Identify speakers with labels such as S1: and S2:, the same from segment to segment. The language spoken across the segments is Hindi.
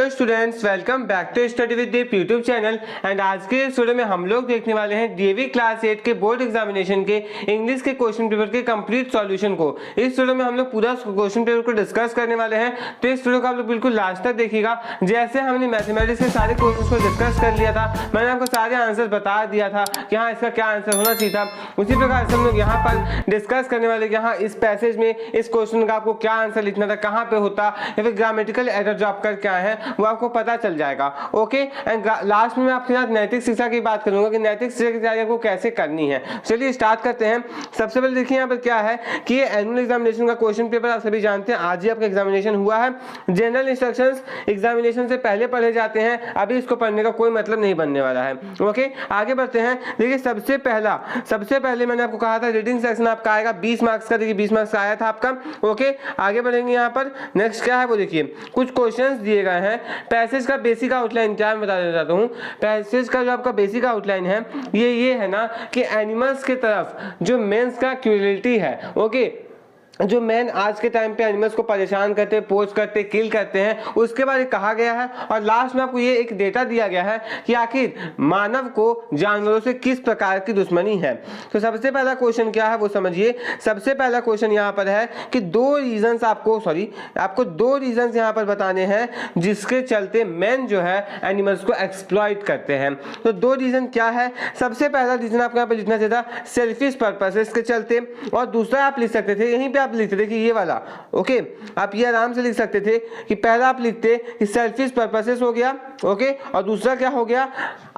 S1: Hello students, welcome back to study with Deep YouTube channel. And आज के इस वीडियो में हम लोग देखने वाले हैं डीएवी क्लास 8 के बोर्ड एग्जामिनेशन के इंग्लिश के क्वेश्चन पेपर के कंप्लीट सॉल्यूशन को। इस वीडियो में हम लोग पूरा क्वेश्चन पेपर को डिस्कस करने वाले हैं, तो इस वीडियो को आप लोग बिल्कुल लास्ट तक देखिएगा। जैसे हमने मैथमेटिक्स के सारे क्वेश्चन को डिस्कस कर लिया था, मैंने आपको सारे आंसर बता दिया था कि हाँ इसका क्या आंसर होना चाहिए था। उसी प्रकार से हम लोग यहाँ पर डिस्कस करने वाले कि हाँ इस पैसेज में इस क्वेश्चन का आपको क्या आंसर लिखना था, कहाँ पे होता, या फिर ग्रामेटिकल एरर जो आपका क्या है वो आपको पता चल जाएगा। ओके, एंड लास्ट में मैं आपके साथ नैतिक शिक्षा की बात करूंगा कि नैतिक शिक्षा की तैयारी आपको कैसे करनी है। चलिए स्टार्ट करते हैं। सबसे पहले देखिए यहाँ पर क्या है कि ये एनुअल एग्जामिनेशन का क्वेश्चन पेपर आप सभी जानते हैं, आज ही आपका एग्जामिनेशन हुआ है। जनरल इंस्ट्रक्शंस एग्जामिनेशन से पहले पढ़े जाते हैं, अभी इसको पढ़ने का कोई मतलब नहीं बनने वाला है। ओके, आगे बढ़ते हैं। देखिए सबसे पहले मैंने आपको कहा था रीडिंग सेक्शन आपका आएगा 20 मार्क्स का। देखिए 20 मार्क्स का आया था आपका। ओके, आगे बढ़ेंगे। यहाँ पर नेक्स्ट क्या है वो देखिए, कुछ क्वेश्चंस दिए गए हैं। पैसेज का बेसिक आउटलाइन क्या मैं बता देना चाहता हूँ। पैसेज का जो आपका बेसिक आउटलाइन है ये है ना कि एनिमल्स के तरफ जो मेंस का क्यूरियोसिटी है, ओके, जो मैन आज के टाइम पे एनिमल्स को परेशान करते, पोच करते, किल करते हैं, उसके बारे में कहा गया है। और लास्ट में आपको ये एक डेटा दिया गया है कि आखिर मानव को जानवरों से किस प्रकार की दुश्मनी है। तो सबसे पहला क्वेश्चन क्या है वो समझिए। सबसे पहला क्वेश्चन यहाँ पर है कि आपको दो रीजंस यहाँ पर बताने हैं जिसके चलते मैन जो है एनिमल्स को एक्सप्लॉइट करते हैं। तो दो रीजन क्या है। सबसे पहला रीजन आपको यहाँ पर लिखना चाहिए था सेल्फिश पर्पसेस के चलते, और दूसरा आप लिख सकते थे, यहीं पे आप लिखते थे कि ये वाला, ओके, आप ये आराम से लिख सकते थे कि पहला आप लिखते कि सेल्फिश पर्पसेस हो गया, ओके, और दूसरा क्या हो गया,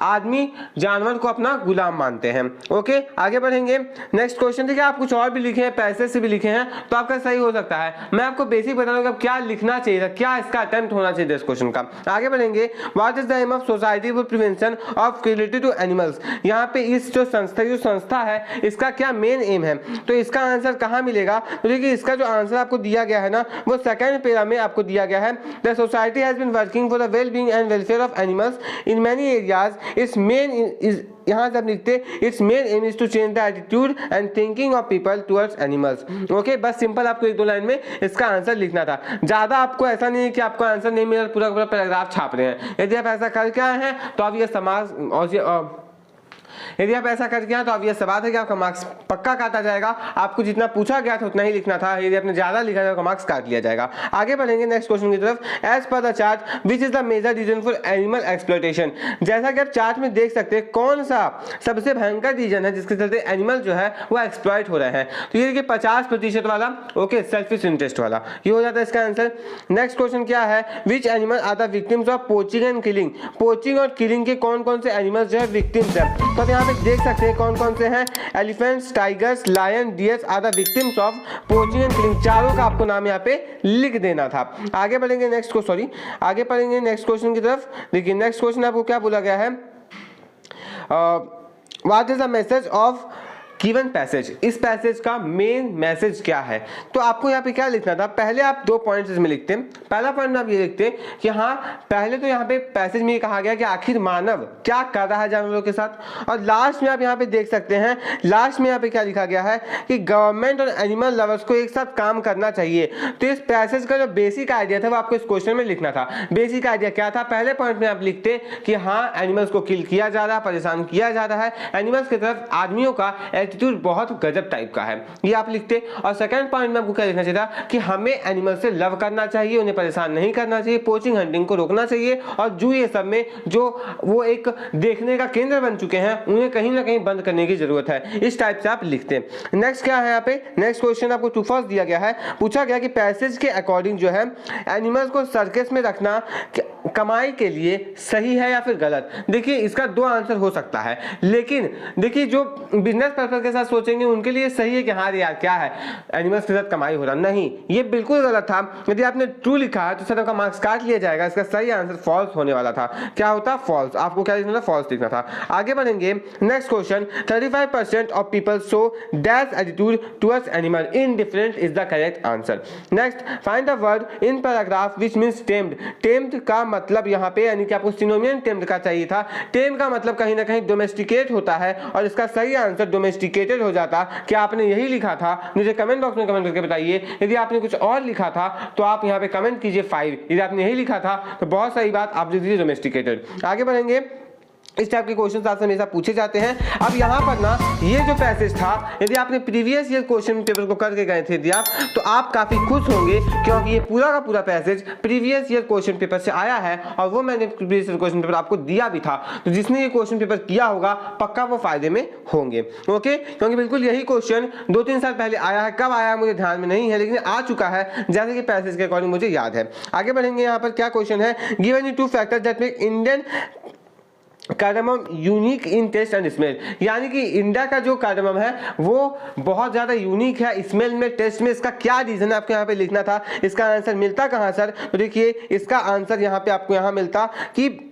S1: आदमी जानवर को अपना गुलाम मानते हैं। ओके, आगे बढ़ेंगे। नेक्स्ट क्वेश्चन देखिए, आप कुछ और भी लिखे हैं, पैसे से भी लिखे हैं, तो आपका सही हो सकता है। मैं आपको बेसिक बता दूंगा क्या लिखना चाहिए था, क्या इसका अटेम्प्ट होना चाहिए इस क्वेश्चन का। आगे बढ़ेंगे। What is the aim of society for prevention of cruelty to animals. यहाँ पे इस जो संस्था है इसका क्या मेन एम है, तो इसका आंसर कहाँ मिलेगा। तो देखिए इसका जो आंसर आपको दिया गया है ना वो सेकंड पैरा में आपको दिया गया है। The society has been working for the well being and welfare of animals in many areas. Its main is, यहाँ से आप लिखते its main aim is to change the attitude and thinking of people towards animals. Okay, बस सिंपल आपको एक दो लाइन में इसका आंसर लिखना था। ज्यादा आपको ऐसा नहीं है कि आपको आंसर नहीं मिला पूरा पूरा पैराग्राफ छाप रहे हैं। यदि आप ऐसा करके आए हैं तो आप ये समाज यदि आप ऐसा करके हैं तो अब यह सवाल है कि आपका मार्क्स पक्का काटा जाएगा। आपको जितना पूछा गया था उतना ही लिखना था, यदि आपने ज्यादा लिखा है तो मार्क्स काट लिया जाएगा। आगे बढ़ेंगे नेक्स्ट क्वेश्चन की तरफ। As per the chart which is the major reason for animal exploitation. जैसा कि आप चार्ट में देख सकते हैं कौन सा सबसे भयंकर रीजन है जिसके चलते एनिमल जो है वो एक्सप्लॉयट हो रहे हैं। तो ये देखिए 50% वाला, ओके, सेल्फिश इंटरेस्ट वाला, ये हो जाता है इसका आंसर। नेक्स्ट क्वेश्चन क्या है, which animal are the victims of poaching and killing. Poaching और किलिंग के कौन कौन से एनिमल्स जो है विक्टिम्स है। तो आप यहाँ पे देख सकते हैं कौन कौन से हैं। Elephants, tigers, lion, deers are the victims of poaching and killing. चारों का आपको नाम यहाँ पे लिख देना था। आगे बढ़ेंगे आगे बढ़ेंगे नेक्स्ट क्वेश्चन की तरफ। देखिए नेक्स्ट क्वेश्चन आपको क्या बोला गया है, what is the message of given passage. इस पैसेज का मेन मैसेज क्या है। तो आपको यहाँ पे क्या लिखना था, पहले आप दो पॉइंट्स इसमें लिखते हैं। पहला पॉइंट में आप ये लिखते कि हाँ पहले तो यहाँ पे पैसेज में ये कहा गया कि आखिर मानव क्या कर रहा है जानवरों के साथ, और लास्ट में आप यहाँ पे देख सकते हैं, लास्ट में यहाँ पे क्या लिखा गया है कि गवर्नमेंट और एनिमल लवर्स को एक साथ काम करना चाहिए। तो इस पैसेज का जो बेसिक आइडिया था वो आपको इस क्वेश्चन में लिखना था। बेसिक आइडिया क्या था, पहले पॉइंट में आप लिखते कि हाँ एनिमल्स को किल किया जा रहा है, परेशान किया जा रहा है, एनिमल्स की तरफ आदमियों का एटीट्यूड बहुत गजब टाइप का है, ये आप लिखते। और सेकंड पॉइंट में आपको क्या लिखना चाहिए था कि हमें एनिमल से लव करना चाहिए, उन्हें परेशान नहीं करना चाहिए, पोचिंग हंटिंग को रोकना चाहिए, और जो ये सब में जो वो एक देखने का केंद्र बन चुके हैं उन्हें कहीं ना कहीं बंद करने की जरूरत है। इस टाइप से आप लिखते हैं। नेक्स्ट क्या है यहाँ पे, नेक्स्ट क्वेश्चन आपको ट्रू फॉल्स दिया गया है। पूछा गया कि पैसेज के अकॉर्डिंग जो है एनिमल्स को सर्कस में रखना कमाई के लिए सही है या फिर गलत। देखिए इसका दो आंसर हो सकता है, लेकिन देखिए जो बिजनेस पर्पस के साथ सोचेंगे उनके लिए सही है कि हाँ यार क्या है एनिमल्स के साथ कमाई हो रहा, नहीं ये बिल्कुल गलत था। यदि आपने ट्रू लिखा है तो सर आपका मार्क्स काट लिया जाएगा। इसका सही आंसर फॉल्स होने वाला था। क्या होता, फॉल्स। आपको क्या लिखना था, फॉल्स लिखना था। आगे बढ़ेंगे next question. 35% of people show dash attitude towards animal, indifferent is the correct answer. Next find the word in paragraph which means tamed. Tamed का मतलब यहाँ पे यानी कि आपको सिनोनियम टेम्ड का चाहिए था। टेम का मतलब कहीं ना कहीं डोमेस्टिकेट होता है और इसका सही आंसर डोमेस्टिकेटेड हो जाता। क्या आपने यही लिखा था? मुझे कमेंट बॉक्स में कमेंट करके बताइए। यदि आपने कुछ और लिखा था तो आप यहाँ पे कमेंट कीजिए 5। यदि आपने यही लिखा था तो बहुत सही बात, आप लिख दीजिए डोमेस्टिकेटेड। आगे बढ़ेंगे। इस टाइप के क्वेश्चन आपसे हमेशा पूछे जाते हैं। अब यहाँ पर ना ये जो पैसेज था, यदि आपने प्रीवियस ईयर क्वेश्चन पेपर को करके गए थे आप, तो आप काफी खुश होंगे क्योंकि ये पूरा का पूरा passage previous year question paper से आया है और वो मैंने प्रीवियस ईयर क्वेश्चन पेपर आपको दिया भी था। तो जिसने ये क्वेश्चन पेपर किया होगा पक्का वो फायदे में होंगे। ओके, क्योंकि बिल्कुल यही क्वेश्चन 2-3 साल पहले आया है। कब आया मुझे ध्यान में नहीं है, लेकिन आ चुका है जैसे कि पैसेज के अकॉर्डिंग मुझे याद है। आगे बढ़ेंगे। यहाँ पर क्या क्वेश्चन है? Given you 2 factors that make Indian cardamom unique in taste and smell, यानी कि इंडिया का जो कार्डमम है वो बहुत ज़्यादा यूनिक है स्मेल में, टेस्ट में। इसका क्या रीज़न है आपको यहाँ पे लिखना था। इसका आंसर मिलता कहाँ सर? तो देखिए इसका आंसर यहाँ पे आपको यहाँ मिलता कि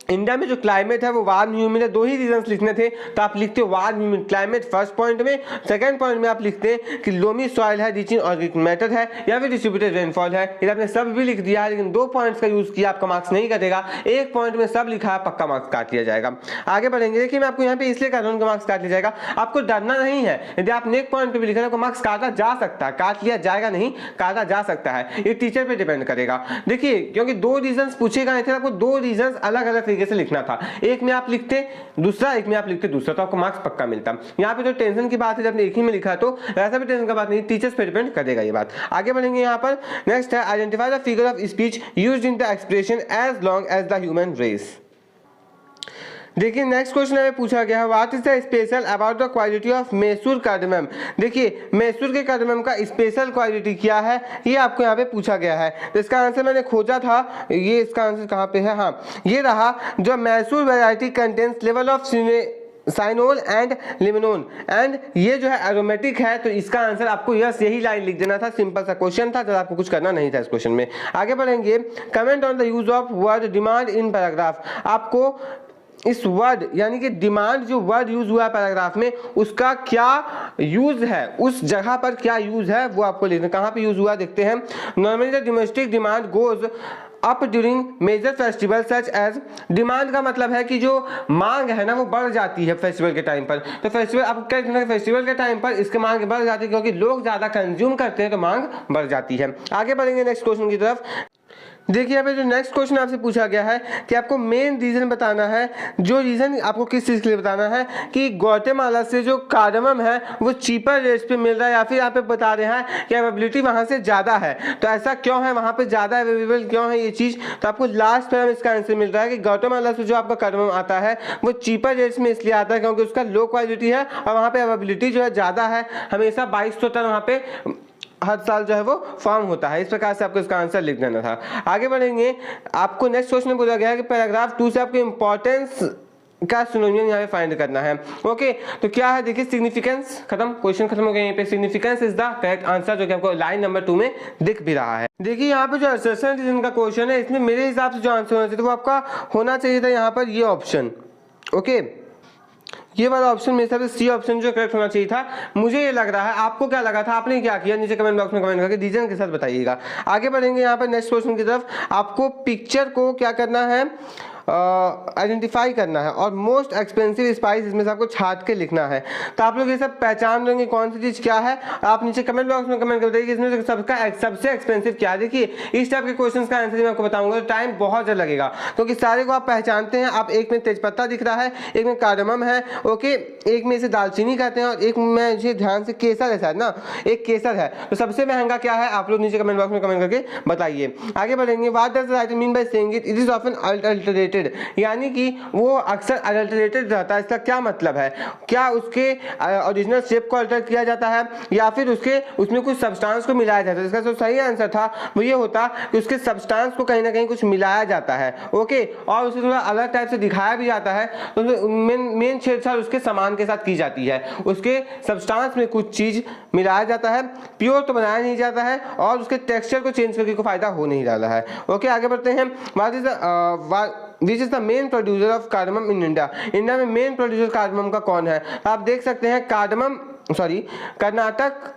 S1: इंडिया में जो क्लाइमेट है वो वार्म ह्यूमिड है। 2 ही रीजंस लिखने थे तो आप लिखते हो warm humid climate first point में। सेकंड पॉइंट में आप लिखते हैं कि लोमी सॉइल है, रिच इन ऑर्गेनिक मैटर है, या फिर डिस्ट्रीब्यूटेड रेनफॉल है। ये आपने सब भी लिख दिया है, लेकिन 2 पॉइंट्स का यूज किया, आपका मार्क्स नहीं कटेगा। 1 पॉइंट में सब लिखा है, पक्का मार्क्स काट लिया जाएगा। आगे बढ़ेंगे। देखिए मैं आपको यहाँ पे इसलिए कह रहा हूँ मार्क्स काट लिया जाएगा, आपको डरना नहीं है। यदि आपने 1 पॉइंट पे भी लिखा है तो मार्क्स काटा जा सकता है, काट लिया जाएगा नहीं, काटा जा सकता है। ये टीचर पे डिपेंड करेगा। देखिए क्योंकि 2 रीजंस पूछे गए थे, आपको 2 रीजंस अलग अलग तरीके से लिखना था। एक में आप लिखते दूसरा, एक में आप लिखते दूसरा, तो आपको मार्क्स पक्का मिलता। यहाँ पे तो टेंशन की बात है, जब एक ही में लिखा तो ऐसा भी टेंशन का बात नहीं, टीचर्स पे डिपेंड करेगा ये बात। आगे बढ़ेंगे। यहाँ पर नेक्स्ट है identify the figure of speech used in the expression as long as the human race. देखिए नेक्स्ट क्वेश्चन हमें पूछा गया है what is the special about the quality of Mysore cardamom. देखिए मैसूर के कार्डमम का स्पेशल क्वालिटी क्या है, ये आपको यहाँ पे पूछा गया है। तो इसका आंसर मैंने खोजा था, ये इसका आंसर कहाँ पे है? हाँ ये रहा। जो Mysore variety contains level of cineole and limonene एंड ये जो है एरोमेटिक है। तो इसका आंसर आपको यस यही लाइन लिख देना था। सिंपल सा क्वेश्चन था, जब आपको कुछ करना नहीं था इस क्वेश्चन में। आगे बढ़ेंगे। Comment on the use of word demand in paragraph. आपको इस वर्ड यानी कि डिमांड जो वर्ड यूज हुआ है पैराग्राफ में, उसका क्या यूज है, उस जगह पर क्या यूज है वो आपको लिखना। कहाँ पे यूज हुआ देखते हैं। Normally the domestic demand goes up during major festival such as. Demand का मतलब है कि जो मांग है ना वो बढ़ जाती है फेस्टिवल के टाइम पर। तो फेस्टिवल आप क्या कहते हैं, फेस्टिवल के टाइम पर इसकी मांग बढ़ जाती है क्योंकि लोग ज्यादा कंज्यूम करते हैं तो मांग बढ़ जाती है। आगे बढ़ेंगे नेक्स्ट क्वेश्चन की तरफ। देखिए यहाँ पे जो नेक्स्ट क्वेश्चन आपसे पूछा गया है कि आपको मेन रीजन बताना है। जो रीजन आपको किस चीज़ के लिए बताना है कि ग्वाटेमाला से जो कार्डमम है वो चीपर रेट्स पे मिल रहा है, या फिर यहाँ पे बता रहे हैं कि अवेलेबिलिटी वहाँ से ज़्यादा है। तो ऐसा क्यों है, वहाँ पे ज़्यादा अवेलेबल क्यों है ये चीज़। तो आपको लास्ट में इसका आंसर मिल रहा है कि ग्वाटेमाला से जो आपका कार्डमम आता है वो चीपर रेट्स में इसलिए आता है क्योंकि उसका लो क्वालिटी है और वहाँ पे अवेलेबिलिटी जो है ज़्यादा है। हमेशा 2200 टन वहाँ पे हर साल जो है वो फॉर्म होता है। इस प्रकार से आपको इसका आंसर लिख देना था। आगे बढ़ेंगे। आपको नेक्स्ट क्वेश्चन में बोला गया है कि पैराग्राफ 2 से आपको इंपॉर्टेंस का सिनोनिम यहाँ पे फाइंड करना है। ओके तो क्या है देखिए सिग्निफिकेंस खत्म, क्वेश्चन खत्म हो गया। यहाँ पे significance is the correct answer, जो कि आपको लाइन नंबर 2 में दिख भी रहा है। देखिए यहाँ पे जो असर्शन रीजन का क्वेश्चन है, इसमें मेरे हिसाब से जो आंसर होना चाहिए वो आपका होना चाहिए था यहाँ पर ये ऑप्शन। ओके ये वाला ऑप्शन मेरे हिसाब से सी ऑप्शन जो करेक्ट होना चाहिए था, मुझे ये लग रहा है। आपको क्या लगा था, आपने क्या किया, नीचे कमेंट बॉक्स में कमेंट करके रीजन के साथ बताइएगा। आगे बढ़ेंगे यहाँ पर नेक्स्ट क्वेश्चन की तरफ। आपको पिक्चर को क्या करना है, आइडेंटिफाई करना है और मोस्ट एक्सपेंसिव स्पाइस इसमें से आपको छाट के लिखना है। तो आप लोग ये सब पहचान लेंगे कौन सी चीज़ क्या है। आप नीचे कमेंट बॉक्स में कमेंट कर देंगे इसमें सबसे एक्सपेंसिव क्या है। देखिए इस टाइप के क्वेश्चंस का आंसर मैं आपको बताऊंगा तो टाइम बहुत ज़्यादा लगेगा, क्योंकि सारे को आप पहचानते हैं। आप एक में तेजपत्ता दिख रहा है, एक में कार्डमम है, ओके, एक में इसे दालचीनी कहते हैं और एक में इसे ध्यान से केसर है शायद ना, एक केसर है। तो सबसे महंगा क्या है आप लोग नीचे कमेंट बॉक्स में कमेंट करके बताइए। आगे बढ़ेंगे। What does the writer mean by saying it is often adulterated, यानी कि वो अक्सर अडल्टरेटेड रहता है। इसका क्या मतलब है, क्या उसके ओरिजिनल शेप को अल्टर किया जाता है या फिर उसमें कुछ सब्सटेंस को मिलाया जाता है। इसका जो सही आंसर था वो ये होता कि उसके सब्सटेंस को कहीं ना कहीं कुछ मिलाया जाता है, ओके, और उसे थोड़ा अलग टाइप से दिखाया भी जाता है। तो मेन छेड़छाड़ उसके सामान के साथ की जाती है, उसके सब्सटेंस में कुछ चीज मिलाया जाता है, प्योर तो बनाया नहीं जाता है और उसके टेक्सचर को चेंज करके कोई फायदा हो नहीं रहा है। ओके आगे बढ़ते हैं। विच is the main producer of cardamom in India. India में मेन प्रोड्यूसर कार्डमम का कौन है। आप देख सकते हैं कर्नाटक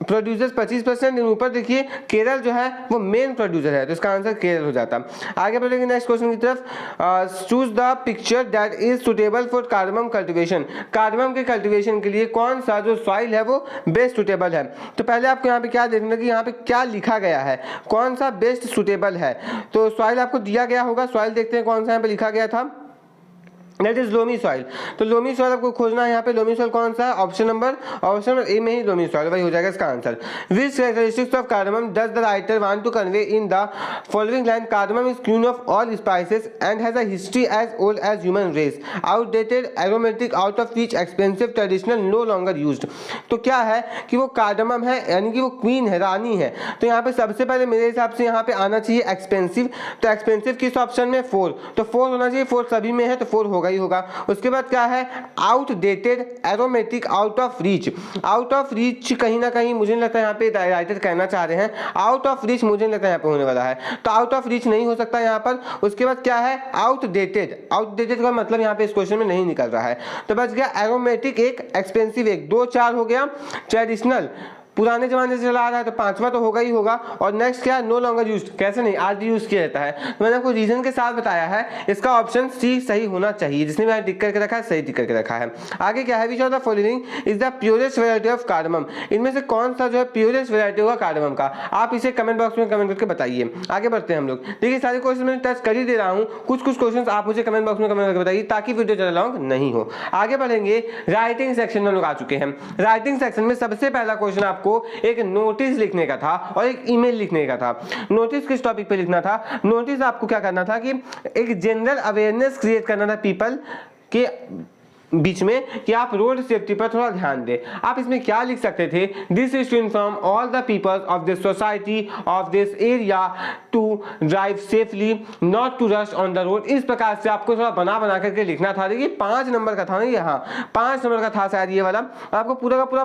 S1: प्रोड्यूसर्स 25%, ऊपर देखिए केरल जो है वो मेन प्रोड्यूसर है, तो इसका आंसर केरल हो जाता। आगे बढ़ेंगे नेक्स्ट क्वेश्चन की तरफ। Choose the picture that is suitable for cardamom cultivation. Cardamom के कल्टीवेशन के लिए कौन सा जो सॉइल है वो बेस्ट सुटेबल है। तो पहले आपको यहाँ पे क्या देखना कि यहाँ पे क्या लिखा गया है, कौन सा बेस्ट सुटेबल है। तो सॉइल आपको दिया गया होगा, सॉइल देखते हैं कौन सा यहाँ पे लिखा गया था, दैट इज लोमी सॉइल। तो लोमी सॉइल आपको खोजना है यहाँ पे, लोमी सॉइल कौन सा है, ऑप्शन नंबर ए में ही लोमी सॉइल, वही हो जाएगा इसका answer. Which characteristics of cardamom does the writer want to convey in the following line. Cardamom is queen of all spices and has a history as old as human race, outdated, aromatic, out of reach, expensive, traditional, no longer used. तो क्या है कि वो कार्डमम है, यानी कि वो क्वीन है, रानी है। तो यहाँ पे सबसे पहले मेरे हिसाब से यहाँ पे आना चाहिए एक्सपेंसिव। तो एक्सपेंसिव किस ऑप्शन में, 4, तो 4 होना चाहिए, 4 सभी में है तो 4 होगा ही होगा। उसके बाद क्या है, outdated, aromatic, out of reach. Out of reach कहीं ना कहीं मुझे नहीं लगता यहाँ पे राइटर कहना चाह रहे हैं, आउट ऑफ रीच मुझे नहीं लगता यहाँ पे होने वाला है, तो आउट ऑफ रीच नहीं हो सकता यहाँ पर। उसके बाद क्या है, आउटडेटेड। आउटडेटेड का मतलब यहाँ पे इस क्वेश्चन में नहीं निकल रहा है, तो बच गया एरोमेटिक एक, एक्सपेंसिव एक, 2 4 हो गया। ट्रेडिशनल पुराने जमाने से चला आ रहा है तो 5वां तो होगा ही होगा। और नेक्स्ट क्या है, नो लॉन्गर यूज्ड, कैसे नहीं, आज भी यूज किया जाता है। तो मैंने आपको रीजन के साथ बताया है, इसका ऑप्शन सी सही होना चाहिए, जिसने मैंने टिक करके रखा है सही टिक करके रखा है। आगे क्या है, which of the following is the purest variety of cardamom. इनमें से कौन सा जो है प्योरेस्ट वैरायटी होगा कार्डमम का, आप इसे कमेंट बॉक्स में कमेंट करके बताइए। आगे बढ़ते हैं हम लोग। देखिए सारे क्वेश्चन मैंने टच कर ही दे रहा हूँ, कुछ क्वेश्चन आप मुझे कमेंट बॉक्स में कमेंट करके बताइए ताकि वीडियो ज़्यादा लॉन्ग नहीं हो। आगे बढ़ेंगे, राइटिंग सेक्शन में हम लोग आ चुके हैं। राइटिंग सेक्शन में सबसे पहला क्वेश्चन आपको एक नोटिस लिखने का था और एक ईमेल लिखने का था। नोटिस किस टॉपिक पे लिखना था, नोटिस आपको क्या करना था कि एक जनरल अवेयरनेस क्रिएट करना था पीपल के बीच में कि आप रोड सेफ्टी पर थोड़ा ध्यान दें। आप इसमें क्या लिख सकते थे, this is to inform all the peoples of this society of this area to drive safely, not to rush on the road. इस प्रकार से आपको थोड़ा बना करके लिखना था। देखिए 5 नंबर का था ना ये, हाँ 5 नंबर का था शायद ये वाला, आपको पूरा का पूरा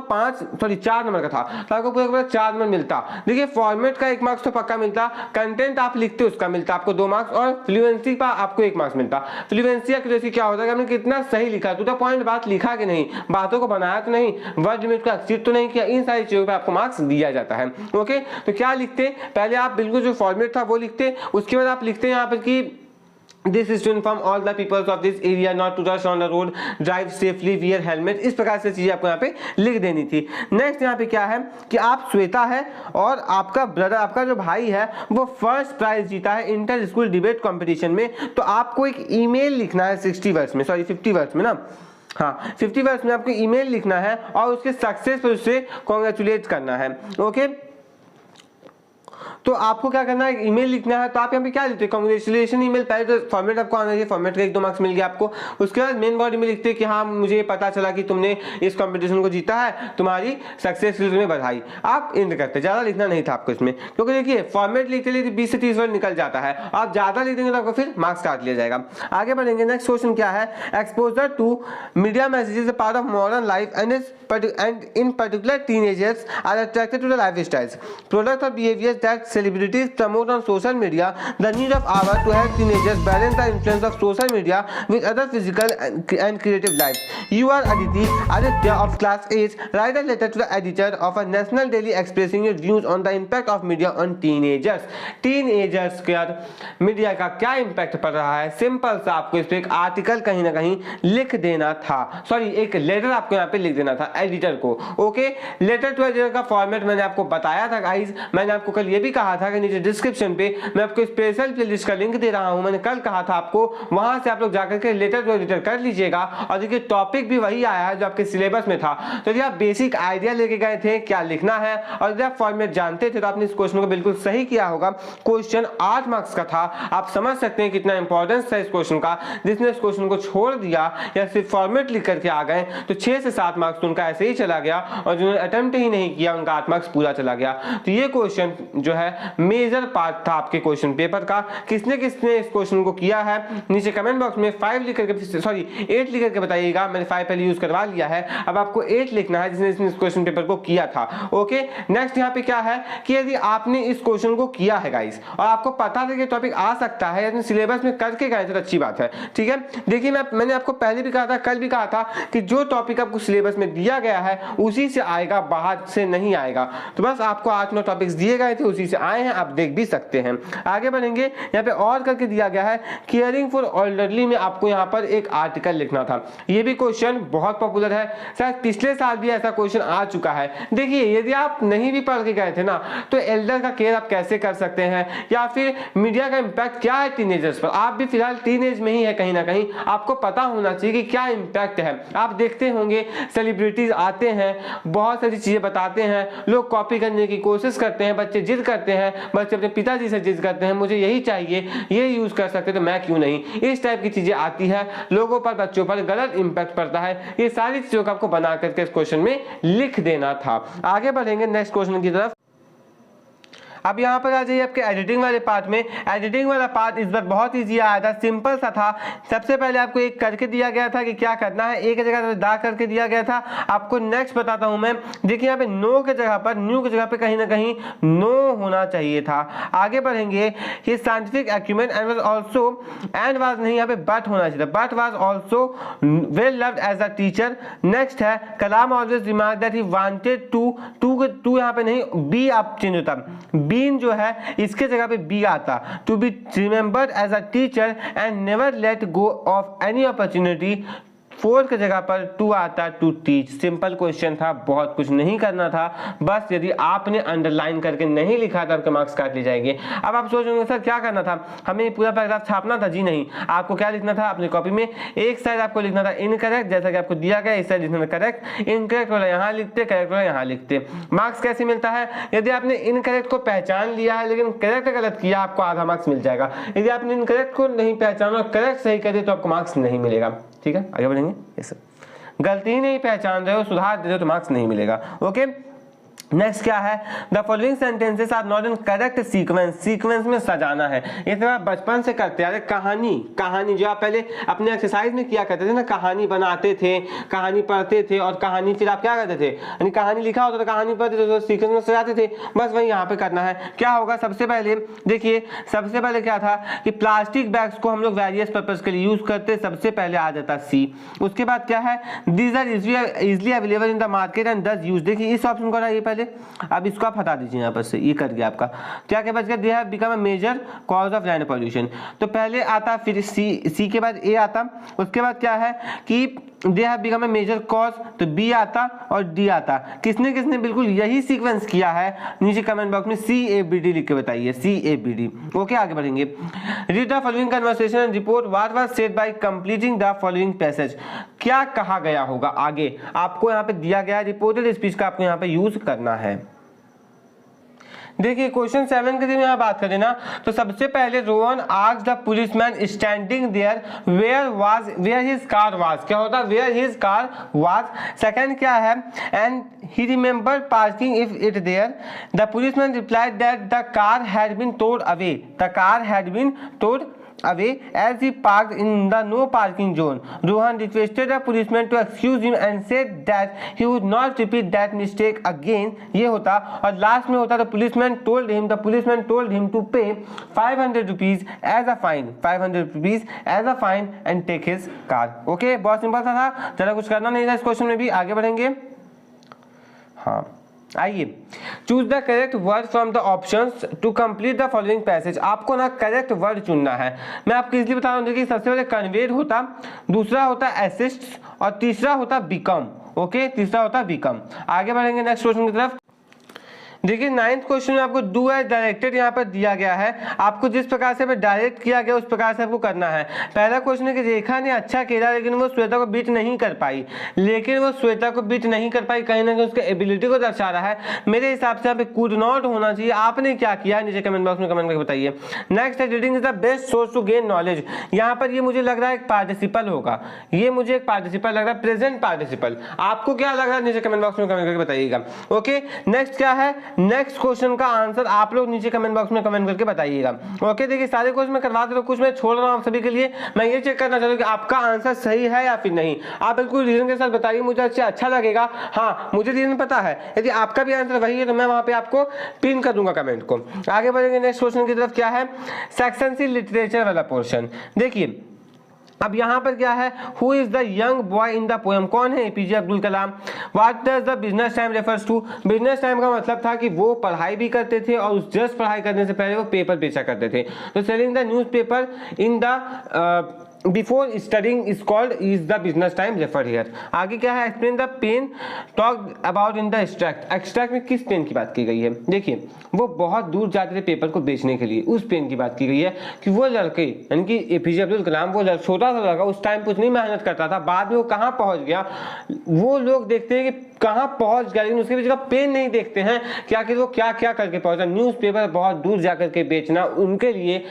S1: 4 नंबर का था, तो आपको पूरा का पूरा 4 नंबर मिलता। देखिए फॉर्मेट का 1 मार्क्स तो पक्का मिलता, कंटेंट आप लिखते उसका मिलता आपको 2 मार्क्स, और फ्लुएंसी का आपको 1 मार्क्स मिलता। फ्लुएंसी एक्यूरेसी क्या होता है, आपने कितना सही लिखा, टू द पॉइंट बात लिखा कि नहीं, बातों को बनाया तो नहीं, वर्ड लिमिट को एक्सीड तो नहीं किया, इन सारी चीजों पे आपको मार्क्स दिया जाता है। ओके, तो क्या लिखते, पहले आप बिल्कुल जो फॉर्मेट था वो लिखते, उसके बाद आप लिखते हैं यहाँ पर कि this is to inform all the peoples of this area not to rush on the road, drive safely, wear helmet. इस प्रकार से चीजें आपको यहाँ पे लिख देनी थी। नेक्स्ट यहाँ पे क्या है कि आप श्वेता है और आपका ब्रदर, आपका जो भाई है वो फर्स्ट प्राइज जीता है इंटर स्कूल डिबेट कॉम्पिटिशन में, तो आपको एक ईमेल लिखना है 50 वर्ड्स में ना, हाँ 50 वर्ड्स में आपको ईमेल लिखना है और उसके सक्सेस पर उसे कॉन्ग्रेचुलेट करना है। ओके, तो आपको क्या करना है, ईमेल लिखना है। तो आप यहाँ पे क्या लिखते हैं, कांग्रेचुलेशन ईमेल। पहले तो फॉर्मेट आपको आना चाहिए, फॉर्मेट का 1-2 मार्क्स मिल गया आपको। उसके बाद मेन बॉडी में लिखते हैं कि हाँ मुझे पता चला कि तुमने इस कंपटीशन को जीता है, तुम्हारी सक्सेस में बधाई। आप इंड करते, ज्यादा लिखना नहीं था आपको इसमें, क्योंकि देखिए फॉर्मेट लिखते लिखते 20 से 30 वर्ड निकल जाता है, आप ज्यादा लिख देंगे तो आपको फिर मार्क्स काट लिया जाएगा। आगे बढ़ेंगे, नेक्स्ट क्वेश्चन क्या है, exposure to media messages a part of modern life and in particular teenagers are attracted to the lifestyles, products or behaviors that celebrities promote on social media. The need of hour to help teenagers balance the influence of social media with other physical and creative life. You are Aditya of class 8. Write a letter to the editor of a national daily expressing your views on the impact of media on teenagers. Teenagers के मीडिया का क्या इम्पैक्ट पड़ रहा है, सिंपल सा आपको इस पे एक आर्टिकल कहीं ना कहीं लिख देना था, सॉरी एक लेटर आपको यहाँ पे लिख देना था एडिटर को। ओके, लेटर टू एडिटर का फॉर्मेट मैंने आपको बताया था गाइस, मैंने आपको कल ये भी कहा था कि नीचे डिस्क्रिप्शन पे मैं आपको स्पेशल प्लेलिस्ट का लिंक दे रहा हूं। मैंने कल कहा था आपको, वहां से आप लोग जाकर के लेटर टू एडिटर कर लीजिएगा। और देखिए टॉपिक भी वही आया है जो आपके सिलेबस में था, तो यदि आप बेसिक आइडिया लेके गए थे क्या लिखना है और यदि आप फॉर्मेट जानते थे तो आपने इस क्वेश्चन को बिल्कुल सही किया होगा। क्वेश्चन 8 मार्क्स का था, आप समझ सकते हैं कितना इंपॉर्टेंस था इस क्वेश्चन का। जिसने इस क्वेश्चन को छोड़ दिया या सिर्फ फॉर्मेट लिख करके आ गए तो 6 से 7 मार्क्स उनका ऐसे ही चला गया, और जिन्होंने अटेम्प्ट ही नहीं किया उनका 8 मार्क्स पूरा चला गया। तो ये क्वेश्चन जो है है मेजर पार्ट था आपके क्वेश्चन पेपर का। किसने किसने इस क्वेश्चन को किया है नीचे कमेंट बॉक्स में 8 लिख करके बताइएगा। मैंने 5 पहले यूज करवा लिया है, अब आपको 8 लिखना है जिसने इस क्वेश्चन पेपर को किया था। ओके, नेक्स्ट यहाँ पे क्या है कि यदि आपने इस क्वेश्चन को किया है गाइस और आपको पता था कि टॉपिक आ सकता है, यदि सिलेबस में करके गए थे तो अच्छी बात है। ठीक है, देखिए मैंने आपको पहले भी कहा था, कल भी कहा था कि जो टॉपिक आपको सिलेबस में दिया गया है उसी से आएगा, बाहर से नहीं आएगा। तो बस आपको 8-9 टॉपिक्स दिए गए थे, उसी से आए हैं, आप देख भी सकते हैं। आगे बढ़ेंगे, यहाँ पे और करके दिया गया है केयरिंग फॉर एल्डरली में आपको यहाँ पर एक आर्टिकल लिखना था। ये भी क्वेश्चन बहुत पॉपुलर है, शायद पिछले साल भी ऐसा क्वेश्चन आ चुका है। देखिए यदि आप नहीं भी पढ़ के गए थे ना तो एल्डर का केयर आप कैसे कर सकते हैं या फिर मीडिया का इंपैक्ट क्या है टीनेजर्स पर। आप भी फिलहाल टीनेज में ही है, कहीं ना कहीं आपको पता होना चाहिए कि क्या इंपैक्ट है। आप देखते होंगे सेलिब्रिटीज आते हैं, बहुत सारी चीजें बताते हैं, लोग कॉपी करने की कोशिश करते हैं, बच्चे जिद करते हैं, बच्चे अपने पिताजी से जिद करते हैं मुझे यही चाहिए, ये यूज कर सकते तो मैं क्यों नहीं। इस टाइप की चीजें आती है, लोगों पर बच्चों पर गलत इंपैक्ट पड़ता है। ये सारी चीजों को आपको बना करके इस क्वेश्चन में लिख देना था। आगे बढ़ेंगे नेक्स्ट क्वेश्चन की तरफ। अब यहाँ पर आ जाइए आपके एडिटिंग वाले पार्ट में। एडिटिंग वाला पार्ट इस बार बहुत ईजी आया था, सिंपल सा था। सबसे पहले आपको एक करके दिया गया था कि क्या करना है, एक जगह दा करके दिया गया था। आपको नेक्स्ट बताता हूं मैं। देखिए यहाँ पे नो के जगह पर, न्यू की जगह पे कहीं ना कहीं नो होना चाहिए था। आगे बढ़ेंगे, his scientific acumen and was also, and was नहीं, यहाँ पे बट होना चाहिए था, but was also well loved as a teacher. Next है Kalam always remark that he wanted to यहाँ पे नहीं, बी आप चेंज होता, बीन जो है इसके जगह पे बी आता, to be remembered as a teacher and never let go of any opportunity. 4 की जगह पर टू आता, टू टीच। सिंपल क्वेश्चन था, बहुत कुछ नहीं करना था, बस यदि आपने अंडरलाइन करके नहीं लिखा था आपके मार्क्स काट लिए जाएंगे। अब आप सोच रहे होंगे सर क्या करना था, हमें पूरा पैराग्राफ छापना था? जी नहीं, आपको क्या लिखना था अपनी कॉपी में, एक साइड आपको लिखना था इनकरेक्ट, जैसा कि आपको दिया गया, इस साइड लिखना था करेक्ट। इनकरेक्ट वाला यहाँ लिखते, करेक्ट वाला यहाँ लिखते। मार्क्स कैसे मिलता है? यदि आपने इनकरेक्ट को पहचान लिया है लेकिन करेक्ट गलत किया, आपको आधा मार्क्स मिल जाएगा। यदि आपने इनकरेक्ट को नहीं पहचाना और करेक्ट सही कर दिया तो आपको मार्क्स नहीं मिलेगा। ठीक है, आगे बढ़ेंगे। यस, गलती नहीं पहचान रहे हो, सुधार दे रहे हो तो मार्क्स नहीं मिलेगा। ओके, नेक्स्ट क्या है, the following sentences are not in correct sequence. Sequence में सजाना है, ये तो आप बचपन से करते आ रहे। कहानी जो आप पहले अपने एक्सरसाइज में किया करते थे ना, कहानी बनाते थे, कहानी पढ़ते थे और कहानी फिर आप क्या करते थे, यानी कहानी लिखा होता था, कहानी पढ़ते थे तो सीक्वेंस में सजाते थे। बस वही यहाँ पे करना है। क्या होगा, सबसे पहले देखिए, सबसे पहले क्या था कि प्लास्टिक बैग्स को हम लोग वेरियस पर्पज के लिए यूज करते, सबसे पहले आ जाता सी। उसके बाद क्या है, these are easily available in the market and thus use. देखिए इस ऑप्शन को ये पहले, अब इसको आप हटा दीजिए यहाँ पर से, ये कर गया आपका। क्या क्या बच गया, they have become a major cause of land pollution. तो पहले आता, फिर सी के बाद ए आता, उसके बाद क्या है कि they have become a major cause, तो बी आता और डी आता। किसने किसने बिल्कुल यही सीक्वेंस किया है, नीचे कमेंट बॉक्स में CABD लिख के बताइए, CABD। ओके, आगे बढ़ेंगे। Read the following conversation and report what was said bye completing the following passage. क्या कहा गया होगा आगे, आपको यहाँ पे दिया गया रिपोर्टेड स्पीच का आपको यहाँ पे यूज करना है। देखिए क्वेश्चन 7 की यहाँ बात करें ना, तो सबसे पहले Rohan asked the policeman standing there where his car was. क्या होता है, where his car was. Second क्या है, and he remembered parking if it there. The policeman replied that the car had been towed अवे, the car had been towed away as he parked in the no parking zone. Rohan requested the policeman to excuse him and said that he would not repeat that mistake again. ये होता, और लास्ट में होता the policeman told him to pay 500 rupees as a fine, 500 rupees as a fine and take his car. Okay, बहुत सिंपल सा था, ज़्यादा कुछ करना नहीं था इस क्वेश्चन में भी। आगे बढ़ेंगे। हाँ आइए, choose the correct word from the options to complete the following passage. आपको ना करेक्ट वर्ड चुनना है। मैं आपको इसलिए बता रहा हूँ कि सबसे पहले कन्वेड होता, दूसरा होता असिस्ट और तीसरा होता बिकम। ओके, तीसरा होता बिकम। आगे बढ़ेंगे नेक्स्ट क्वेश्चन की तरफ। देखिए 9th क्वेश्चन में आपको डू एज डायरेक्टेड यहाँ पर दिया गया है। आपको जिस प्रकार से डायरेक्ट किया गया उस प्रकार से आपको करना है। पहला क्वेश्चन है कि रेखा ने अच्छा खेला लेकिन वो श्वेता को बीट नहीं कर पाई। लेकिन वो श्वेता को बीट नहीं कर पाई, कहीं ना कहीं उसके एबिलिटी को दर्शा रहा है। मेरे हिसाब से यहाँ पे कुड नॉट होना चाहिए। आपने क्या किया नीचे कमेंट बॉक्स में कमेंट करके बताइए। नेक्स्ट है reading is the best source to gain knowledge. यहाँ पर ये मुझे लग रहा है एक पार्टिसिपल होगा, ये मुझे एक पार्टिसिपल लग रहा है, प्रेजेंट पार्टिसिपल। आपको क्या लग रहा है नीचे कमेंट बॉक्स में कमेंट करके बताइएगा। ओके, नेक्स्ट क्या है, नेक्स्ट क्वेश्चन का आंसर आप लोग नीचे कमेंट बॉक्स में कमेंट करके बताइएगा। ओके, देखिए सारे क्वेश्चन मैं करवा दे रहा हूँ, कुछ मैं छोड़ रहा हूँ आप सभी के लिए। मैं ये चेक करना चाहता हूँ कि आपका आंसर सही है या फिर नहीं। आप बिल्कुल रीजन के साथ बताइए, मुझे अच्छा लगेगा। हाँ, मुझे रीजन पता है, यदि आपका भी आंसर वही है तो मैं वहाँ पे आपको पिन कर दूंगा कमेंट को। आगे बढ़ेंगे नेक्स्ट क्वेश्चन की तरफ। क्या है? सेक्शन सी लिटरेचर वाला पोर्शन। देखिए अब यहाँ पर क्या है, who is the young boy in the poem, कौन है APJ Abdul Kalam. What does the business time refers to, business time का मतलब था कि वो पढ़ाई भी करते थे और उस जस्ट पढ़ाई करने से पहले वो पेपर बेचा करते थे। तो selling the newspaper in the before studying is called is the business time refer here. आगे क्या है, explain the pain talk about in the extract. Extract में किस पेन की बात की गई है? देखिए वो बहुत दूर जाते थे पेपर को बेचने के लिए, उस पेन की बात की गई है कि वो लड़के यानी कि एपीजे अब्दुल कलाम, वो छोटा सा लड़का उस टाइम कुछ नहीं मेहनत करता था, बाद में वो कहाँ पहुंच गया। वो लोग देखते हैं कि कहाँ पहुंच गया, लेकिन उसके पीछे का पेन नहीं देखते हैं कि आखिर वो क्या क्या करके पहुंचा। न्यूज़पेपर बहुत दूर जाकर के बेचना उनके लिए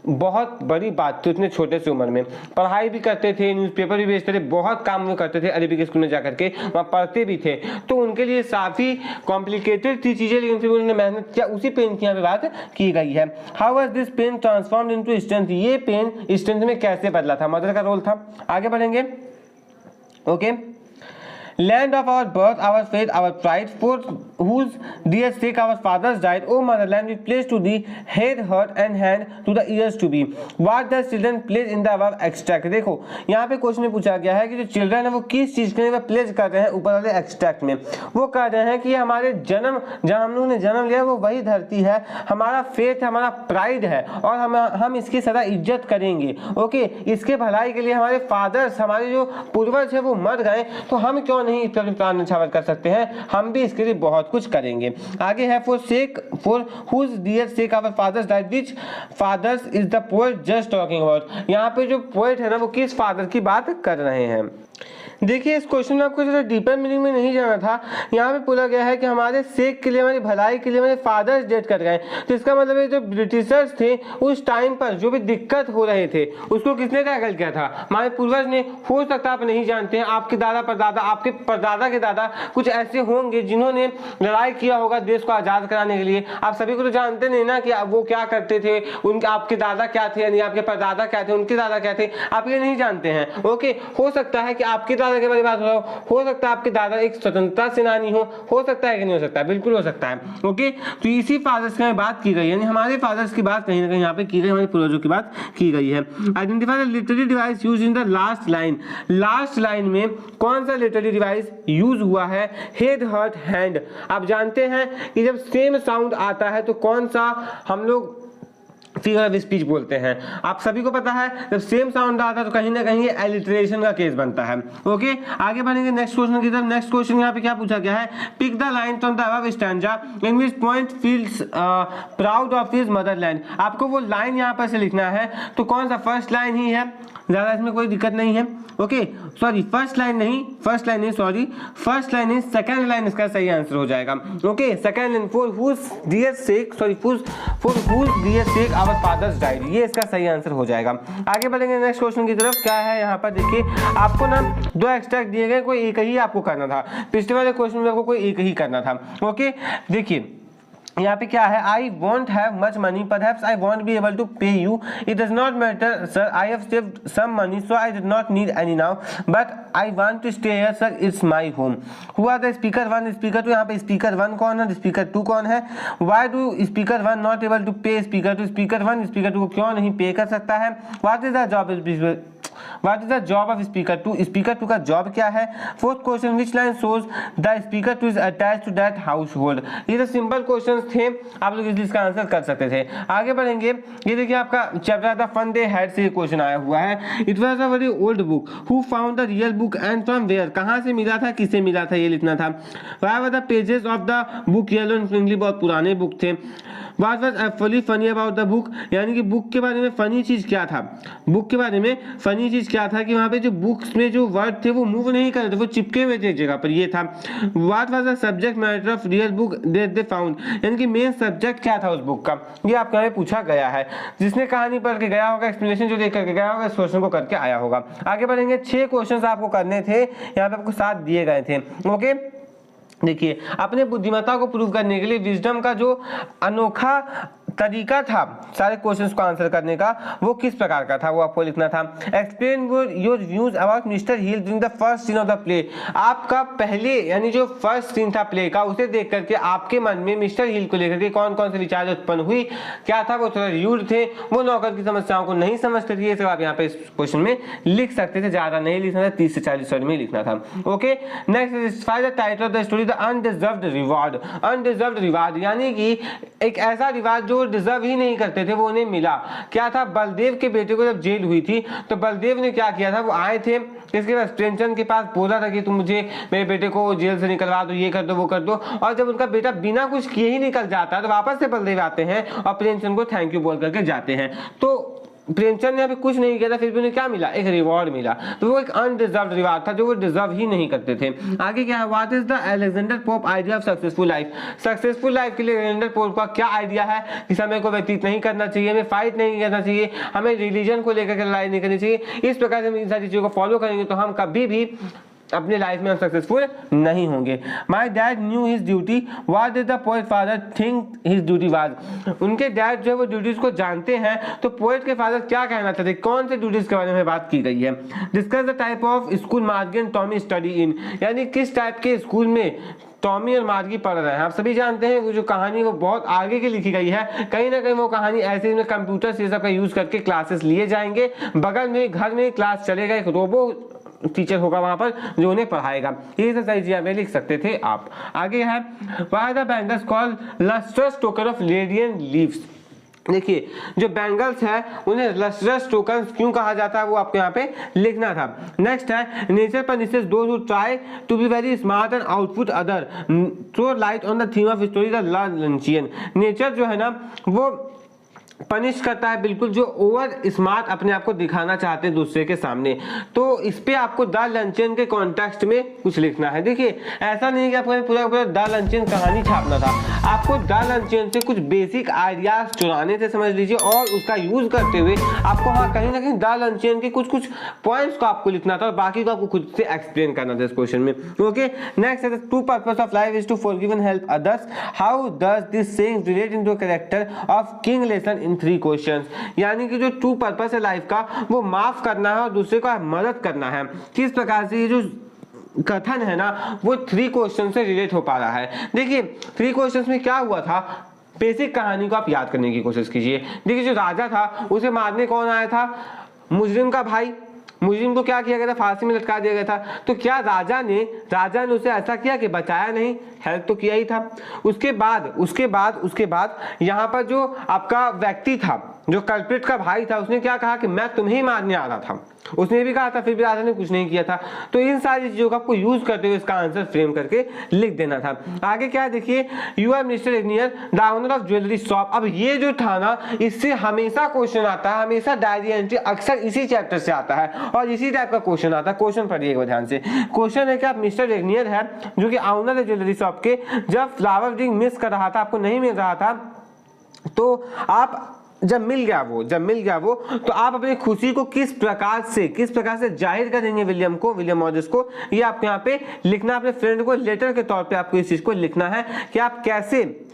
S1: बहुत बड़ी बात थी। उतने छोटे से उम्र में पढ़ाई भी करते थे, न्यूज़पेपर भी बेचते थे, बहुत काम वो करते थे, अरबी के स्कूल में जाकर के वहाँ पढ़ते भी थे। तो उनके लिए काफ़ी कॉम्प्लिकेटेड थी चीज़ें, लेकिन फिर उन्होंने मेहनत किया। उसी पेन की यहाँ पे बात की गई है। How was this pain transformed into strength, ये पेन स्ट्रेंथ में कैसे बदला था, मदर का रोल था। आगे बढ़ेंगे। Okay, land of our birth, our faith, our pride, for whose dear sake our fathers died, O motherland, we pledge to thee head, heart and hand to the ears to be. What does children pledge in the above extract? देखो यहाँ पे क्वेश्चन में पूछा गया है कि जो चिल्ड्रन है वो किस चीज के लिए प्लेज कर रहे हैं ऊपर वाले एक्सट्रैक्ट में। वो कह रहे हैं कि हमारे जन्म, जहाँ हम लोगों ने जन्म लिया वो वही धरती है, हमारा फेथ है, हमारा प्राइड है और हम इसकी सदा इज्जत करेंगे। ओके, इसके भलाई के लिए हमारे फादर्स, हमारे जो पूर्वज है वो मर गए, तो हम क्यों नहीं इस पर प्राण न्यौछावर कर सकते हैं, हम भी इसके लिए बहुत कुछ करेंगे। आगे है for whose dear sake our fathers died, which fathers is the poet just talking about. यहाँ पे जो पोएट है ना वो किस फादर की बात कर रहे हैं। देखिए इस क्वेश्चन में आपको ज़रा डीपर मीनिंग में नहीं जाना था। यहाँ पे बोला गया है कि हमारे सेक के लिए, हमारी भलाई के लिए हमारे फादर्स डेथ कर गए। तो इसका मतलब है जो ब्रिटिशर्स थे उस टाइम पर जो भी दिक्कत हो रहे थे उसको किसने टैकल किया था, हमारे पूर्वज ने। हो सकता है आप नहीं जानते हैं, आपके दादा परदादा, आपके परदादा के दादा कुछ ऐसे होंगे जिन्होंने लड़ाई किया होगा देश को आज़ाद कराने के लिए। आप सभी को तो जानते नहीं ना कि वो क्या करते थे, उनके आपके दादा क्या थे, यानी आपके परदादा क्या थे, उनके दादा क्या थे, आप ये नहीं जानते हैं। ओके, हो सकता है कि आपके दादा के बारे में बात हो सकता है आपके दादा एक स्वतंत्रता सेनानी हो सकता है कि नहीं हो सकता है, बिल्कुल हो सकता है। ओके, तो इसी फादर्स की बात की गई, यानी हमारे फादर्स की बात कहीं ना कहीं यहाँ पे की गई, हमारे पूर्वजों की बात की गई है। Identify the literary device used in the last line. Last line में कौन सा लिटरेरी डिवाइस यूज हुआ है? Head, heart, hand. आप जानते हैं कि जब सेम साउंड आता है तो कौन सा हम लोग फिगर ऑफ स्पीच बोलते हैं। आप सभी को पता है जब सेम साउंड आता है तो कहीं ना कहीं एलिटरेशन का केस बनता है। ओके, आगे बढ़ेंगे नेक्स्ट क्वेश्चन की तरफ। नेक्स्ट क्वेश्चन यहाँ पे क्या पूछा गया है, pick the line from the above stanza in which point feels proud of his motherland. आपको वो लाइन यहाँ पर से लिखना है, तो कौन सा, फर्स्ट लाइन ही है, ज़्यादा इसमें कोई दिक्कत नहीं है। ओके, सॉरी फर्स्ट लाइन नहीं, फर्स्ट लाइन नहीं, सेकंड लाइन इसका सही आंसर हो जाएगा। Okay, second line, for whose dear sake, sorry for whose dear sake our fathers died, ये इसका सही आंसर हो जाएगा। आगे बढ़ेंगे नेक्स्ट क्वेश्चन की तरफ। क्या है यहाँ पर, देखिए आपको ना दो एक्सट्रैक्ट दिए गए, कोई एक ही आपको करना था। पिछले वाले क्वेश्चन में आपको कोई एक ही करना था। ओके, देखिए यहाँ पे क्या है, I won't have much money, perhaps I won't be able to pay you, it does not matter sir, I have saved some money so I did not need any now, but I want to stay here sir, it's my home. Who are the speaker one, speaker two, यहाँ पे स्पीकर वन कौन है, स्पीकर टू कौन है। Why do speaker one not able to pay speaker two, speaker one speaker two को क्यों नहीं पे कर सकता है। What is the job of speaker two, speaker two का जॉब क्या है। Fourth question, which line shows the speaker two is attached to that household. ये तो सिंपल क्वेश्चन थे, आप लोग इस इसका आंसर कर सकते थे। आगे बढ़ेंगे, ये देखिए आपका चैप्टर था फन डे हैड से क्वेश्चन आया हुआ है। It was a very old book, who found the real book and from where, कहाँ से मिला था, किसे मिला था, ये लिखना था। Why were the pages of the book yellow and crinkly, बहुत पुराने बुक थे। What was actually funny about the book, यानी कि बुक के बारे में फनी चीज क्या था, बुक के बारे में फनी चीज क्या था कि वहाँ पे जो बुक्स में जो वर्ड थे वो मूव नहीं कर रहे थे, वो चिपके हुए थे एक जगह पर, ये था। What was the subject matter of real book that they found, यानी कि मेन सब्जेक्ट क्या था उस बुक का, ये आपका में पूछा गया है। जिसने कहानी पढ़ के गया होगा, एक्सप्लेनेशन जो देख करके गया होगा, इस क्वेश्चन को करके आया होगा। आगे बढ़ेंगे, 6 क्वेश्चन आपको करने थे, यहाँ पे आपको 7 दिए गए थे। ओके, देखिए, अपने बुद्धिमत्ता को प्रूव करने के लिए विजडम का जो अनोखा तरीका था सारे क्वेश्चंस को आंसर करने का, वो किस प्रकार का था, वो आपको लिखना था। Explain your views about mister hill during the first scene of the play. आपका पहले यानी जो फर्स्ट सीन था प्ले का, उसे देख करके आपके मन में मिस्टर हिल को लेकर के कौन कौन से विचार उत्पन्न हुई, क्या था, वो थोड़ा र्यूड थे, वो नौकर की समस्याओं को नहीं समझते थे। ये सब आप यहाँ पे इस क्वेश्चन में लिख सकते थे, ज्यादा नहीं लिखना था, 30 से 40 वर्ड में लिखना था। Okay, next, the title of the story the undeserved reward. Undeserved reward यानी कि एक ऐसा रिवार्ड जो डिजर्व ही नहीं करते थे, वो उन्हें मिला। क्या था, बलदेव के बेटे को जब जेल हुई थी तो बलदेव ने क्या किया था, वो आए थे, इसके बाद प्रेमचंद के पास बोला था कि तुम मुझे मेरे बेटे को जेल से निकलवा दो, ये कर दो, वो कर दो। और जब उनका बेटा बिना कुछ किए ही निकल जाता है तो वापस से बलदेव आते हैं और प्रेमचंद को थैंक यू बोल करके जाते हैं। तो प्रेमचंद ने अभी कुछ नहीं किया था, फिर भी उन्हें क्या मिला, एक रिवॉर्ड मिला। तो वो एक अनडिजर्व्ड रिवॉर्ड था जो वो डिजर्व ही नहीं करते थे। आगे क्या है, what is the Alexander pope idea of successful life. Successful life के लिए अलेक्जेंडर पोप का क्या आइडिया है कि समय को व्यतीत नहीं करना चाहिए, हमें फाइट नहीं करना चाहिए, हमें रिलीजन को लेकर लड़ाई नहीं करनी चाहिए। इस प्रकार से हम इन सारी चीजों को फॉलो करेंगे तो हम कभी भी अपने लाइफ में हम सक्सेसफुल नहीं होंगे। My dad new his duty, what did the poet father think his duty was. उनके डैड जो है वो ड्यूटीज को जानते हैं, तो पोएट के फादर क्या कहना चाहते हैं, कौन से ड्यूटीज के बारे में बात की गई है। Discuss the type of school मार्गी एंड टॉमी स्टडी इन, यानी किस टाइप के स्कूल में टॉमी और मार्गी पढ़ रहे हैं। आप सभी जानते हैं वो जो कहानी वो बहुत आगे की लिखी गई है, कहीं ना कहीं वो कहानी ऐसे में कंप्यूटर से सब का यूज करके क्लासेस लिए जाएंगे, बगल में घर में क्लास चलेगा, एक रोबो टीचर होगा वहां पर जो उन्हें पढ़ाएगा। ये सब सारी चीजें लिख सकते थे आप। आगे है, why the bangles called lustrous token of radiant leaves. देखिए, जो बैंगल्स है उन्हें लस्ट्रस टोकन्स क्यों कहा जाता है, वो आपको यहाँ पे लिखना था। नेक्स्ट है, nature punishes those who try to be very smart and आउटपुट other, throw light on the theme of story the luncheon. Nature जो है ना वो पनिश करता है बिल्कुल जो ओवर स्मार्ट अपने आप को दिखाना चाहते हैं दूसरे के सामने। तो इस पे आपको द लंचन के कॉन्टेक्स्ट में कुछ लिखना है। देखिए, ऐसा नहीं कि आपको पूरा द लंचन कहानी छापना था, आपको द लंचन से कुछ बेसिक आइडियाज चुराने थे, समझ लीजिए, और उसका यूज करते हुए आपको हाँ कहीं ना कहीं द लंचन के कुछ पॉइंट्स को आपको लिखना था और बाकी को आपको खुद से एक्सप्लेन करना था इस क्वेश्चन में। ओके, नेक्स्ट है, true purpose of life is to forgive and help others, how does this saying relate into character of king lesson in 3 questions. यानी कि जो ट्रू पर्पस है लाइफ का वो माफ करना है और दूसरे को मदद करना है। किस प्रकार से ये जो कथन है ना वो 3 क्वेश्चन से रिलेट हो पा रहा है। देखिए, 3 क्वेश्चंस में क्या हुआ था, बेसिक कहानी को आप याद करने की कोशिश कीजिए। देखिए, जो राजा था उसे मारने कौन आया था, मुजरिम का भाई। मुजरिम को क्या किया गया था, फांसी में लटका दिया गया था। तो क्या राजा ने उसे ऐसा किया कि बचाया नहीं, हेल्प तो किया ही था। उसके बाद यहाँ पर जो आपका व्यक्ति था, जो कल्प्रिट का भाई था, उसने क्या कहा कि मैं तुम्हें ही मारने आ रहा था, उसने भी कहा था, फिर भी राजा ने कुछ नहीं किया था। तो इन सारी चीजों का आपको यूज करते हुए इसका आंसर फ्रेम करके लिख देना था। आगे क्या है, देखिए, you are mister Ignier the owner of jewellery shop. अब ये जो था ना, इससे हमेशा क्वेश्चन आता है, हमेशा डायरी एंट्री अक्सर इसी चैप्टर से आता है और इसी टाइप का क्वेश्चन आता है। क्वेश्चन पढ़िएगा ध्यान से। क्वेश्चन है कि आप मिस्टर इग्नियर है जो कि ओनर है ज्वेलरी शॉप के, जब फ्लावर ड्रिंक मिस कर रहा था, आपको नहीं मिल रहा था, तो आप जब मिल गया वो तो आप अपनी खुशी को किस प्रकार से जाहिर करेंगे विलियम मॉरिस को, ये आपको यहाँ पे लिखना, अपने फ्रेंड को लेटर के तौर पे आपको इस चीज को लिखना है कि आप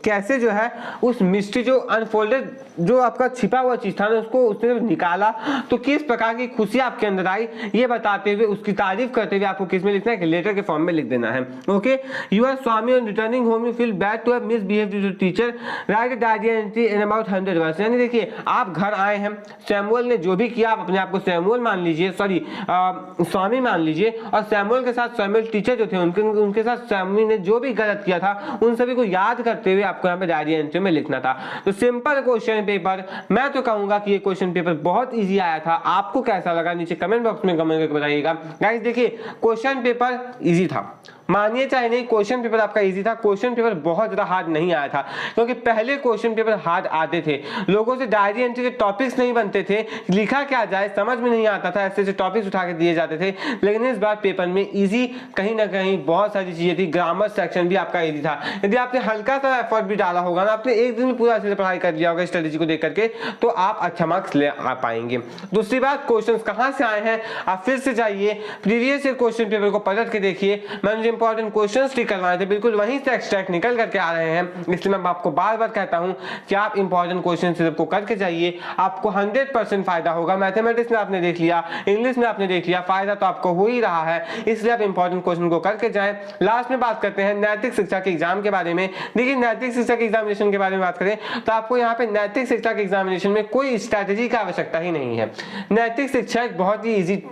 S1: कैसे जो है उस मिस्ट्री जो अनफोल्डेड जो आपका छिपा हुआ चीज था ना उसको उसने निकाला, तो किस प्रकार की खुशी आपके अंदर आई, ये बताते हुए उसकी तारीफ करते हुए आपको किस में लिखना है कि लेटर के फॉर्म में लिख देना है। Okay, you are Swami on returning home you feel bad to have misbehaved to teacher, write a diary entry in about 100 words. यानी देखिए, आप घर आए हैं, सैमुअल ने जो भी किया आप अपने आप को सैमुअल मान लीजिए, स्वामी मान लीजिए, और सैमुअल के साथ सैमुअल टीचर जो थे उनके साथ स्वामी ने जो भी गलत किया था उन सभी को याद करते हुए आपको यहाँ पे डायरी एंट्री में लिखना था। तो सिंपल क्वेश्चन पेपर, मैं तो कहूंगा कि ये क्वेश्चन पेपर बहुत इजी आया था। आपको कैसा लगा नीचे कमेंट बॉक्स में कमेंट करके बताइएगा। गाइस देखिए, क्वेश्चन पेपर इजी था, मानिए चाहे नहीं, क्वेश्चन पेपर आपका इजी था। क्वेश्चन पेपर बहुत ज्यादा हार्ड नहीं आया था, क्योंकि पहले क्वेश्चन पेपर हार्ड आते थे, लोगों से डायरी एंट्री के टॉपिक्स नहीं बनते थे, लिखा क्या जाए समझ में नहीं आता था, ऐसे टॉपिक्स उठा के दिए जाते थे। लेकिन इस बार पेपर में इजी कहीं ना कहीं बहुत सारी चीजें थी, ग्रामर सेक्शन भी आपका इजी था। यदि आपने हल्का सा एफर्ट भी डाला होगा ना, आपने एक दिन में पूरा अच्छे से पढ़ाई कर लिया होगा स्ट्रेटेजी को देख करके, तो आप अच्छा मार्क्स ले आ पाएंगे। दूसरी बात, क्वेश्चन कहाँ से आए हैं, आप फिर से जाइए प्रीवियस ईयर क्वेश्चन पेपर को पलट के देखिए। मैं इंपॉर्टेंट क्वेश्चंस टिक करवाए थे बिल्कुल वहीं से एक्सट्रैक्ट निकल करके आ रहे हैं, इसलिए मैं आपको बार बार कहता हूं कि आप इंपॉर्टेंट क्वेश्चन सिर्फ को करके जाइए, आपको 100% फायदा होगा। मैथमेटिक्स में आपने देख लिया, इंग्लिश में आपने देख लिया, फायदा तो आपको हो ही रहा है, इसलिए आप इंपॉर्टेंट क्वेश्चन को करके जाएं। लास्ट में बात करते हैं नैतिक शिक्षा के एग्जाम के बारे में। देखिए नैतिक शिक्षा के एग्जामिनेशन के बारे में बात करें तो आपको यहाँ पे नैतिक शिक्षा के एग्जामिनेशन में कोई स्ट्रैटेजी की आवश्यकता ही नहीं है। नैतिक शिक्षा एक बहुत ही इजी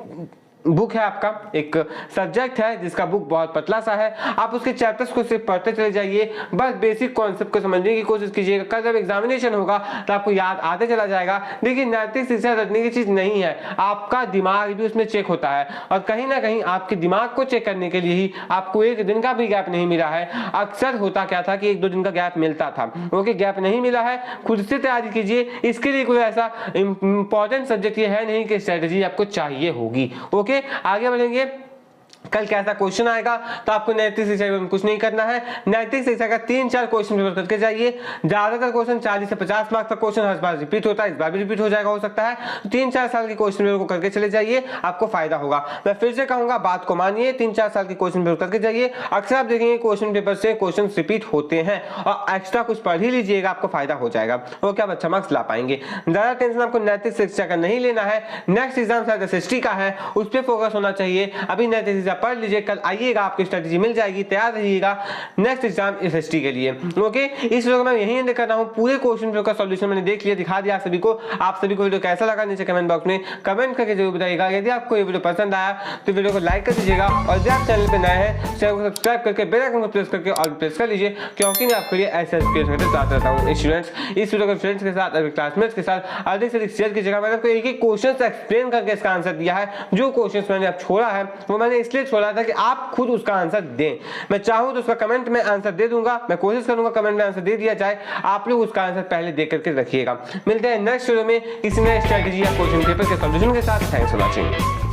S1: बुक है, आपका एक सब्जेक्ट है जिसका बुक बहुत पतला सा है, आप उसके चैप्टर्स को सिर्फ पढ़ते चले जाइए, बस बेसिक कॉन्सेप्ट को समझने की कोशिश कीजिएगा, कल जब एग्जामिनेशन होगा तो आपको याद आते चला जाएगा। देखिए नैतिक शिक्षा रटने की चीज नहीं है, आपका दिमाग भी उसमें चेक होता है और कहीं ना कहीं आपके दिमाग को चेक करने के लिए ही आपको एक दिन का भी गैप नहीं मिला है। अक्सर होता क्या था कि 1-2 दिन का गैप मिलता था, ओके गैप नहीं मिला है, खुद से तैयारी कीजिए। इसके लिए कोई ऐसा इंपॉर्टेंट सब्जेक्ट ये है नहीं कि स्ट्रेटेजी आपको चाहिए होगी। ओके आगे बढ़ेंगे, कल कैसा क्वेश्चन आएगा तो आपको नैतिक शिक्षा में कुछ नहीं करना है। नैतिक शिक्षा का 3-4 क्वेश्चन पेपर करके जाइए, ज्यादातर क्वेश्चन 40 से 50 मार्क्स का क्वेश्चन हर बार रिपीट होता है, इस बार भी रिपीट हो जाएगा हो सकता है, तो 3-4 साल के क्वेश्चन पेपर को करके चले जाइए, आपको फायदा होगा। मैं फिर से कहूंगा बात को मानिए, 3-4 साल के क्वेश्चन पेपर करके जाइए, अक्सर आप देखेंगे क्वेश्चन पेपर से क्वेश्चन रिपीट होते हैं और एक्स्ट्रा कुछ पढ़ ही लीजिएगा, आपको फायदा हो जाएगा, ओके आप अच्छा मार्क्स ला पाएंगे। ज्यादा टेंशन आपको नैतिक शिक्षा का नहीं लेना है, नेक्स्ट एग्जाम शायद SST का है, उस पर फोकस होना चाहिए। अभी नैतिक शिक्षा पढ़ लीजिए, कल आइएगा आपकी स्ट्रेटेजी मिल जाएगी, तैयार रहिएगा नेक्स्ट एग्जाम SST के लिए। ओके इस वीडियो को मैं यही एंड कर रहा हूं, पूरे क्वेश्चन पेपर का सॉल्यूशन मैंने देख लिया, दिखा दिया आप सभी को। आप सभी को वीडियो कैसा लगा नीचे कमेंट बॉक्स में कमेंट करके जरूर बताइएगा। यदि आपको ये वीडियो पसंद आया तो वीडियो को लाइक कर दीजिएगा और यदि आप चैनल पे नए हैं चैनल को सब्सक्राइब करके बेल आइकन को प्रेस करके ऑल प्रेस कर लीजिए, क्योंकि मैं आपके लिए ऐसे साथ रहता हूँ। स्टूडेंट्स इस वीडियो को फ्रेंड्स के साथ, क्लासमेट्स के साथ अधिक से अधिक शेयर कीजिएगा। मैंने आपको एक ही क्वेश्चन एक्सप्लेन करके इसका आंसर दिया है, जो क्वेश्चन मैंने अब छोड़ा है वो मैंने इसलिए छोड़ा था कि आप खुद उसका आंसर दें। मैं चाहूं तो उसका कमेंट में आंसर दे दूंगा, मैं कोशिश करूंगा कमेंट में आंसर दे दिया जाए, आप लोग उसका आंसर पहले देख करके रखिएगा। मिलते हैं नेक्स्ट वीडियो में किसी नए स्ट्रेटेजी या क्वेश्चन पेपर के सॉल्यूशन के साथ। Thanks for watching.